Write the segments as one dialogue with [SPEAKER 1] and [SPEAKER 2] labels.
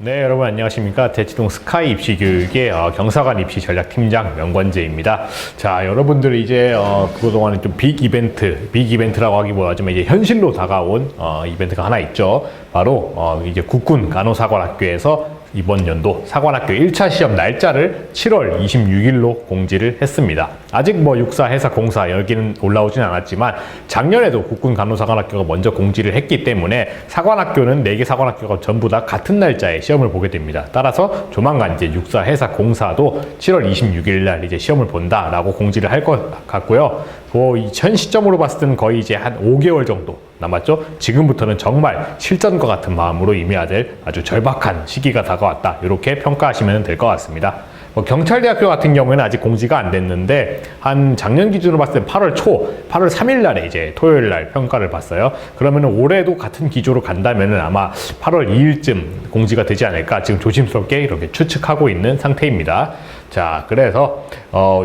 [SPEAKER 1] 네, 여러분 안녕하십니까. 대치동 스카이 입시교육의 경사관 입시 전략팀장 명권재입니다. 자, 여러분들 이제 그동안에 좀 빅 이벤트라고 하기보다는 이제 현실로 다가온 이벤트가 하나 있죠. 바로 이제 국군 간호사관학교에서 이번 연도 사관학교 1차 시험 날짜를 7월 26일로 공지를 했습니다. 아직 뭐 육사, 해사, 공사 여기는 올라오진 않았지만 작년에도 국군 간호사관학교가 먼저 공지를 했기 때문에 사관학교는 4개 사관학교가 전부 다 같은 날짜에 시험을 보게 됩니다. 따라서 조만간 이제 육사, 해사, 공사도 7월 26일 날 이제 시험을 본다라고 공지를 할 것 같고요. 현 시점으로 봤을 때는 거의 이제 한 5개월 정도 남았죠. 지금부터는 정말 실전과 같은 마음으로 임해야 될 아주 절박한 시기가 다가왔다. 이렇게 평가하시면 될 것 같습니다. 경찰대학교 같은 경우에는 아직 공지가 안 됐는데 한 작년 기준으로 봤을 때 8월 3일 날에 이제 토요일 날 평가를 봤어요. 그러면 올해도 같은 기조로 간다면은 아마 8월 2일쯤 공지가 되지 않을까 지금 조심스럽게 이렇게 추측하고 있는 상태입니다. 자, 그래서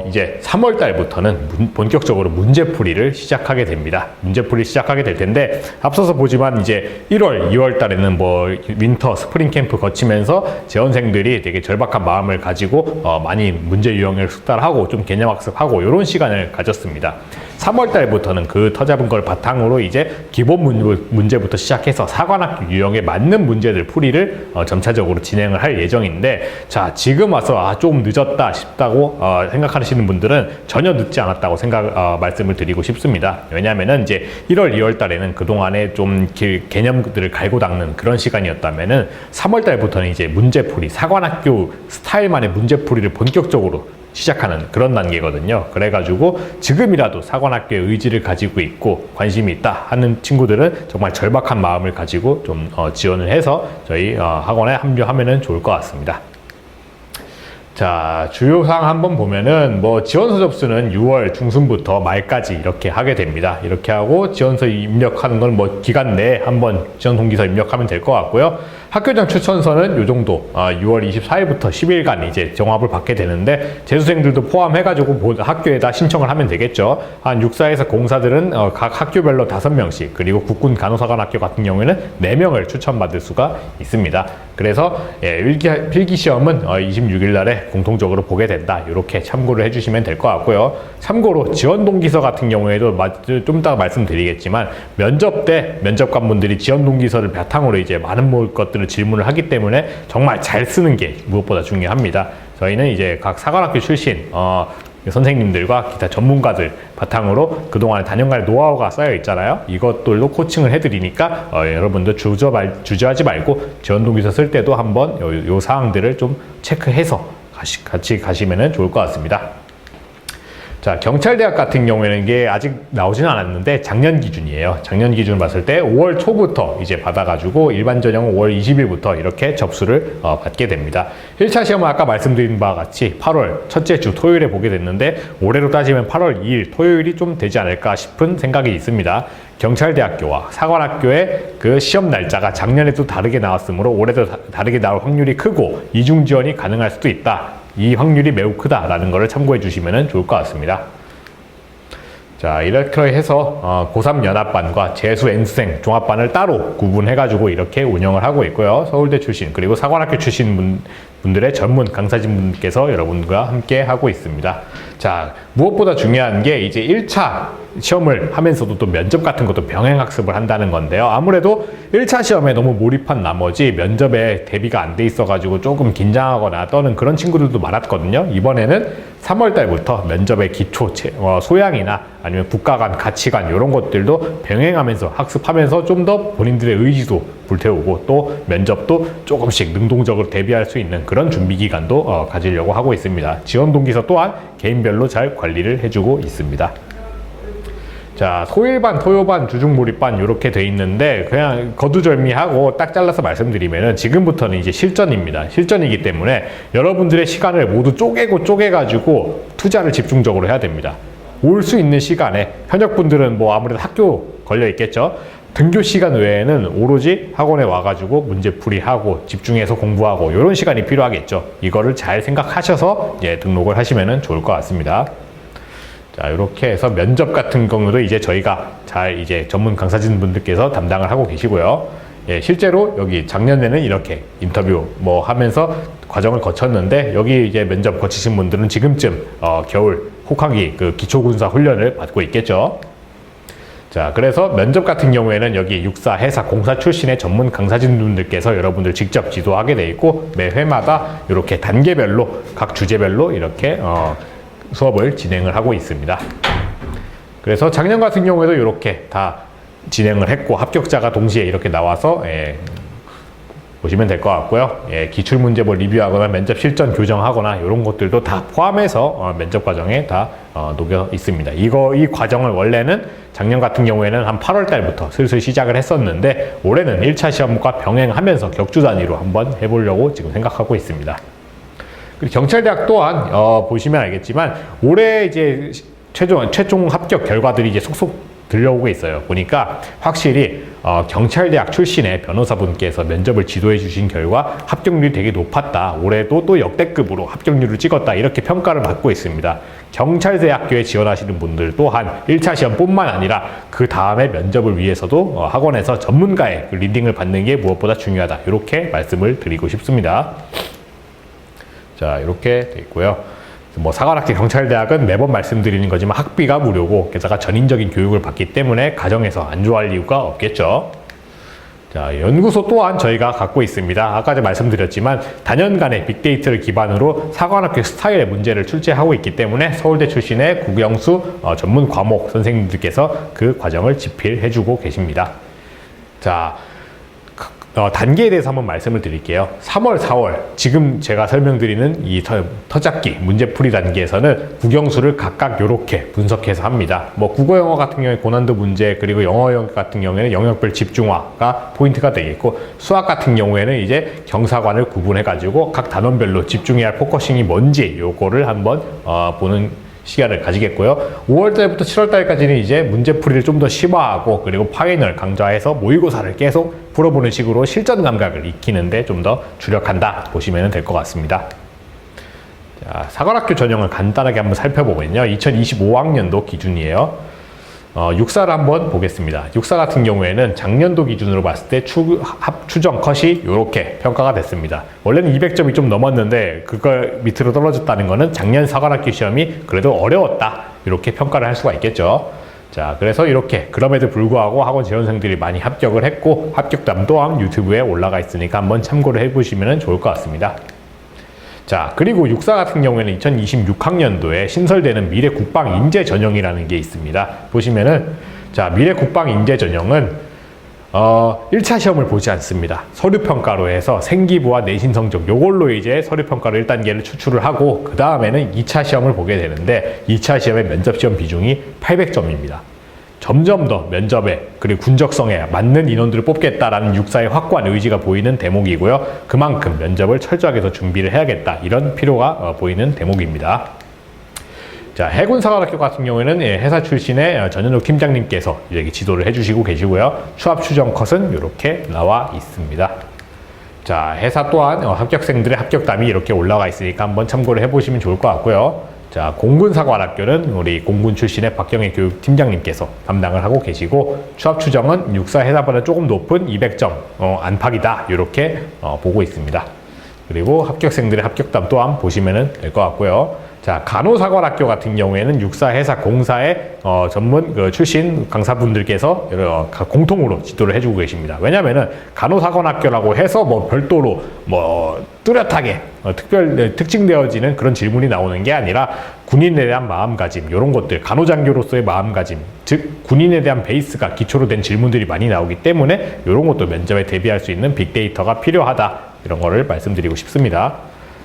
[SPEAKER 1] 이제 3월 달부터는 본격적으로 문제풀이를 시작하게 됩니다. 문제풀이 시작하게 될 텐데 앞서서 보지만 이제 1월, 2월 달에는 뭐 윈터, 스프링 캠프 거치면서 재원생들이 되게 절박한 마음을 가지고 많이 문제 유형을 숙달하고 좀 개념 학습하고 이런 시간을 가졌습니다. 3월 달부터는 그 터잡은 걸 바탕으로 이제 기본 문제부터 시작해서 사관학교 유형에 맞는 문제들 풀이를 점차적으로 진행을 할 예정인데, 자, 지금 와서 좀 늦었다 싶다고 생각하시는 분들은 전혀 늦지 않았다고 말씀을 드리고 싶습니다. 왜냐하면은 이제 1월, 2월 달에는 그동안에 좀 개념들을 갈고 닦는 그런 시간이었다면은 3월 달부터는 이제 문제풀이, 사관학교 스타일만의 문제풀이를 본격적으로 시작하는 그런 단계거든요. 그래가지고 지금이라도 사관학교에 의지를 가지고 있고 관심이 있다 하는 친구들은 정말 절박한 마음을 가지고 좀 지원을 해서 저희 학원에 합류하면 좋을 것 같습니다. 자, 주요사항 한번 보면은 지원서 접수는 6월 중순부터 말까지 이렇게 하게 됩니다. 이렇게 하고 지원서 입력하는 건 기간 내에 한번 지원 동기서 입력하면 될 것 같고요. 학교장 추천서는 요 정도 6월 24일부터 10일간 이제 정합을 받게 되는데 재수생들도 포함해가지고 학교에다 신청을 하면 되겠죠. 한 육사에서 공사들은 각 학교별로 5명씩, 그리고 국군 간호사관학교 같은 경우에는 4명을 추천받을 수가 있습니다. 그래서 필기 시험은 26일 날에 공통적으로 보게 된다. 이렇게 참고를 해주시면 될 것 같고요. 참고로 지원 동기서 같은 경우에도 좀 이따가 말씀드리겠지만 면접 때 면접관분들이 지원 동기서를 바탕으로 이제 많은 것들을 질문을 하기 때문에 정말 잘 쓰는 게 무엇보다 중요합니다. 저희는 이제 각 사관학교 출신 선생님들과 기타 전문가들 바탕으로 그동안 단연간의 노하우가 쌓여 있잖아요. 이것들로 코칭을 해드리니까 여러분들 주저하지 말고 지원 동기서 쓸 때도 한번 요 사항들을 좀 체크해서 같이 가시면 좋을 것 같습니다. 자, 경찰대학 같은 경우에는 이게 아직 나오지는 않았는데 작년 기준이에요. 작년 기준 봤을 때 5월 초부터 이제 받아가지고 일반 전형은 5월 20일부터 이렇게 접수를 받게 됩니다. 1차 시험은 아까 말씀드린 바와 같이 8월 첫째 주 토요일에 보게 됐는데 올해로 따지면 8월 2일 토요일이 좀 되지 않을까 싶은 생각이 있습니다. 경찰대학교와 사관학교의 그 시험 날짜가 작년에도 다르게 나왔으므로 올해도 다르게 나올 확률이 크고 이중 지원이 가능할 수도 있다. 이 확률이 매우 크다라는 것을 참고해 주시면 좋을 것 같습니다. 자, 이렇게 해서 고3 연합반과 재수 N수생 종합반을 따로 구분해가지고 이렇게 운영을 하고 있고요. 서울대 출신 그리고 사관학교 출신 분들의 전문 강사진 분께서 여러분과 함께 하고 있습니다. 자, 무엇보다 중요한 게 이제 1차 시험을 하면서도 또 면접 같은 것도 병행학습을 한다는 건데요. 아무래도 1차 시험에 너무 몰입한 나머지 면접에 대비가 안 돼 있어가지고 조금 긴장하거나 떠는 그런 친구들도 많았거든요. 이번에는 3월 달부터 면접의 기초 소양이나 아니면 국가 간 가치관 이런 것들도 병행하면서 학습하면서 좀 더 본인들의 의지도 불태우고 또 면접도 조금씩 능동적으로 대비할 수 있는 그런 준비 기간도 가지려고 하고 있습니다. 지원 동기서 또한 개인별로 잘 관리를 해주고 있습니다. 자, 소일반, 토요반, 주중몰입반 이렇게 돼 있는데 그냥 거두절미하고 딱 잘라서 말씀드리면은 지금부터는 이제 실전입니다. 실전이기 때문에 여러분들의 시간을 모두 쪼개가지고 투자를 집중적으로 해야 됩니다. 올 수 있는 시간에 현역분들은 아무래도 학교 걸려 있겠죠. 등교 시간 외에는 오로지 학원에 와가지고 문제풀이하고 집중해서 공부하고 이런 시간이 필요하겠죠. 이거를 잘 생각하셔서 등록을 하시면 좋을 것 같습니다. 자, 이렇게 해서 면접 같은 경우도 이제 저희가 잘 전문 강사진 분들께서 담당을 하고 계시고요. 예, 실제로 여기 작년에는 이렇게 인터뷰 뭐 하면서 과정을 거쳤는데 여기 이제 면접 거치신 분들은 지금쯤 겨울 혹하기 그 기초군사 훈련을 받고 있겠죠. 자, 그래서 면접 같은 경우에는 여기 육사, 해사, 공사 출신의 전문 강사진분들께서 여러분들 직접 지도하게 돼 있고 매 회마다 이렇게 단계별로 각 주제별로 이렇게 수업을 진행을 하고 있습니다. 그래서 작년 같은 경우에도 이렇게 다 진행을 했고 합격자가 동시에 이렇게 나와서 보시면 될 것 같고요. 기출문제 뭐 리뷰하거나 면접 실전 교정하거나 이런 것들도 다 포함해서 면접 과정에 다 녹여 있습니다. 이 과정을 원래는 작년 같은 경우에는 한 8월 달부터 슬슬 시작을 했었는데 올해는 1차 시험과 병행하면서 격주 단위로 한번 해보려고 지금 생각하고 있습니다. 그리고 경찰대학 또한 보시면 알겠지만 올해 이제 최종 합격 결과들이 이제 속속 들려오고 있어요. 보니까 확실히 경찰대학 출신의 변호사분께서 면접을 지도해 주신 결과 합격률이 되게 높았다. 올해도 또 역대급으로 합격률을 찍었다. 이렇게 평가를 받고 있습니다. 경찰대학교에 지원하시는 분들 또한 1차 시험뿐만 아니라 그 다음에 면접을 위해서도 학원에서 전문가의 그 리딩을 받는 게 무엇보다 중요하다. 이렇게 말씀을 드리고 싶습니다. 자, 이렇게 돼 있고요. 뭐 사관학교 경찰대학은 매번 말씀드리는 거지만 학비가 무료고 게다가 전인적인 교육을 받기 때문에 가정에서 안 좋아할 이유가 없겠죠. 자, 연구소 또한 저희가 갖고 있습니다. 아까 말씀드렸지만 단연간의 빅데이터를 기반으로 사관학교 스타일의 문제를 출제하고 있기 때문에 서울대 출신의 국영수 전문 과목 선생님들께서 그 과정을 집필해주고 계십니다. 자, 단계에 대해서 한번 말씀을 드릴게요. 3월, 4월 지금 제가 설명드리는 이 터잡기 문제풀이 단계에서는 국영수를 각각 이렇게 분석해서 합니다. 뭐 국어 영어 같은 경우에 고난도 문제, 그리고 영어 영역 같은 경우에는 영역별 집중화가 포인트가 되겠고, 수학 같은 경우에는 이제 경사관을 구분해 가지고 각 단원별로 집중해야 할 포커싱이 뭔지 요거를 한번 보는 시간을 가지겠고요. 5월달부터 7월달까지는 이제 문제풀이를 좀 더 심화하고 그리고 파이널 강좌해서 모의고사를 계속 풀어보는 식으로 실전 감각을 익히는데 좀 더 주력한다 보시면 될 것 같습니다. 자, 사관학교 전형을 간단하게 한번 살펴보면요. 2025학년도 기준이에요. 육사를 한번 보겠습니다. 육사 같은 경우에는 작년도 기준으로 봤을 때 추정 컷이 이렇게 평가가 됐습니다. 원래는 200점이 좀 넘었는데 그걸 밑으로 떨어졌다는 거는 작년 사관학교 시험이 그래도 어려웠다. 이렇게 평가를 할 수가 있겠죠. 자, 그래서 이렇게 그럼에도 불구하고 학원 지원생들이 많이 합격을 했고 합격담 또한 유튜브에 올라가 있으니까 한번 참고를 해보시면 좋을 것 같습니다. 자, 그리고 육사 같은 경우에는 2026학년도에 신설되는 미래 국방 인재 전형이라는 게 있습니다. 보시면은, 자, 미래 국방 인재 전형은, 1차 시험을 보지 않습니다. 서류평가로 해서 생기부와 내신 성적, 요걸로 이제 서류평가로 1단계를 추출을 하고, 그 다음에는 2차 시험을 보게 되는데, 2차 시험의 면접시험 비중이 800점입니다. 점점 더 면접에 그리고 군적성에 맞는 인원들을 뽑겠다라는 육사의 확고한 의지가 보이는 대목이고요. 그만큼 면접을 철저하게 더 준비를 해야겠다. 이런 필요가 보이는 대목입니다. 자, 해군사관학교 같은 경우에는 해사 출신의 전현욱 팀장님께서 이렇게 지도를 해주시고 계시고요. 추합 추정 컷은 이렇게 나와 있습니다. 자, 해사 또한 합격생들의 합격담이 이렇게 올라가 있으니까 한번 참고를 해보시면 좋을 것 같고요. 자, 공군사관학교는 우리 공군 출신의 박경혜 교육팀장님께서 담당을 하고 계시고, 추합 추정은 육사 해사보다 조금 높은 200점 안팎이다. 이렇게 보고 있습니다. 그리고 합격생들의 합격담 또한 보시면 될 것 같고요. 자, 간호사관학교 같은 경우에는 육사, 해사, 공사의 전문 출신 강사분들께서 공통으로 지도를 해주고 계십니다. 왜냐면은 간호사관학교라고 해서 뭐 별도로 뭐 뚜렷하게 특징되어지는 그런 질문이 나오는 게 아니라 군인에 대한 마음가짐, 이런 것들, 간호장교로서의 마음가짐, 즉 군인에 대한 베이스가 기초로 된 질문들이 많이 나오기 때문에 이런 것도 면접에 대비할 수 있는 빅데이터가 필요하다. 이런 거를 말씀드리고 싶습니다.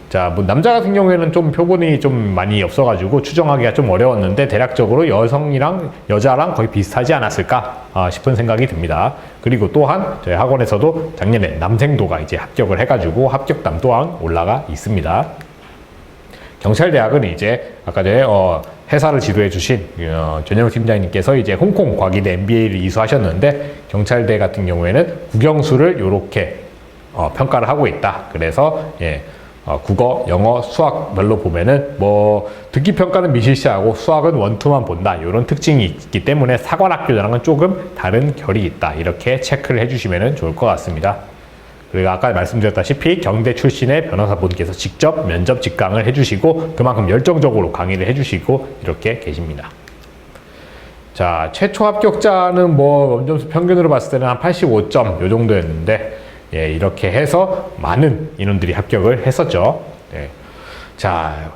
[SPEAKER 1] 자, 뭐 남자 같은 경우에는 좀 표본이 좀 많이 없어가지고 추정하기가 좀 어려웠는데 대략적으로 여성이랑 여자랑 거의 비슷하지 않았을까 싶은 생각이 듭니다. 그리고 또한 저희 학원에서도 작년에 남생도가 이제 합격을 해가지고 합격담 또한 올라가 있습니다. 경찰대학은 이제 아까 전에 해사를 지도해 주신 전현욱 팀장님께서 이제 홍콩 과기대 MBA를 이수하셨는데, 경찰대 같은 경우에는 국영수를 이렇게 평가를 하고 있다. 그래서 국어, 영어, 수학별로 보면은 뭐 듣기 평가는 미실시하고 수학은 원투만 본다 이런 특징이 있기 때문에 사관학교랑은 조금 다른 결이 있다 이렇게 체크를 해주시면 좋을 것 같습니다. 그리고 아까 말씀드렸다시피 경대 출신의 변호사분께서 직접 면접 직강을 해주시고 그만큼 열정적으로 강의를 해주시고 이렇게 계십니다. 자, 최초 합격자는 뭐 원점수 평균으로 봤을 때는 한 85점 요 정도였는데 예, 이렇게 해서 많은 인원들이 합격을 했었죠. 예. 자,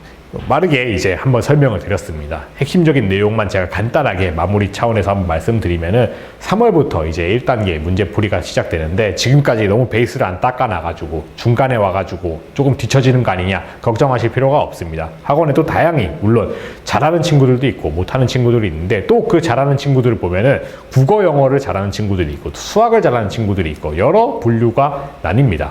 [SPEAKER 1] 빠르게 이제 한번 설명을 드렸습니다. 핵심적인 내용만 제가 간단하게 마무리 차원에서 한번 말씀드리면은 3월부터 이제 1단계 문제풀이가 시작되는데 지금까지 너무 베이스를 안 닦아놔가지고 중간에 와가지고 조금 뒤처지는 거 아니냐 걱정하실 필요가 없습니다. 학원에도 다양히 물론 잘하는 친구들도 있고 못하는 친구들이 있는데 또 그 잘하는 친구들을 보면은 국어 영어를 잘하는 친구들이 있고 수학을 잘하는 친구들이 있고 여러 분류가 나뉩니다.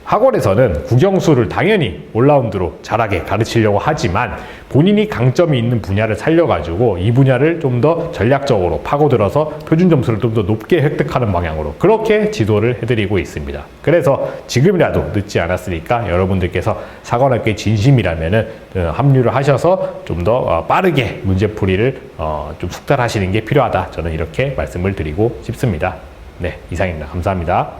[SPEAKER 1] 학원에서는 국영수를 당연히 올라운드로 잘하게 가르치려고 하지만 본인이 강점이 있는 분야를 살려가지고 이 분야를 좀 더 전략적으로 파고들어서 표준 점수를 좀 더 높게 획득하는 방향으로 그렇게 지도를 해드리고 있습니다. 그래서 지금이라도 늦지 않았으니까 여러분들께서 사관학교에 진심이라면은 합류를 하셔서 좀 더 빠르게 문제풀이를 좀 숙달하시는 게 필요하다. 저는 이렇게 말씀을 드리고 싶습니다. 네, 이상입니다. 감사합니다.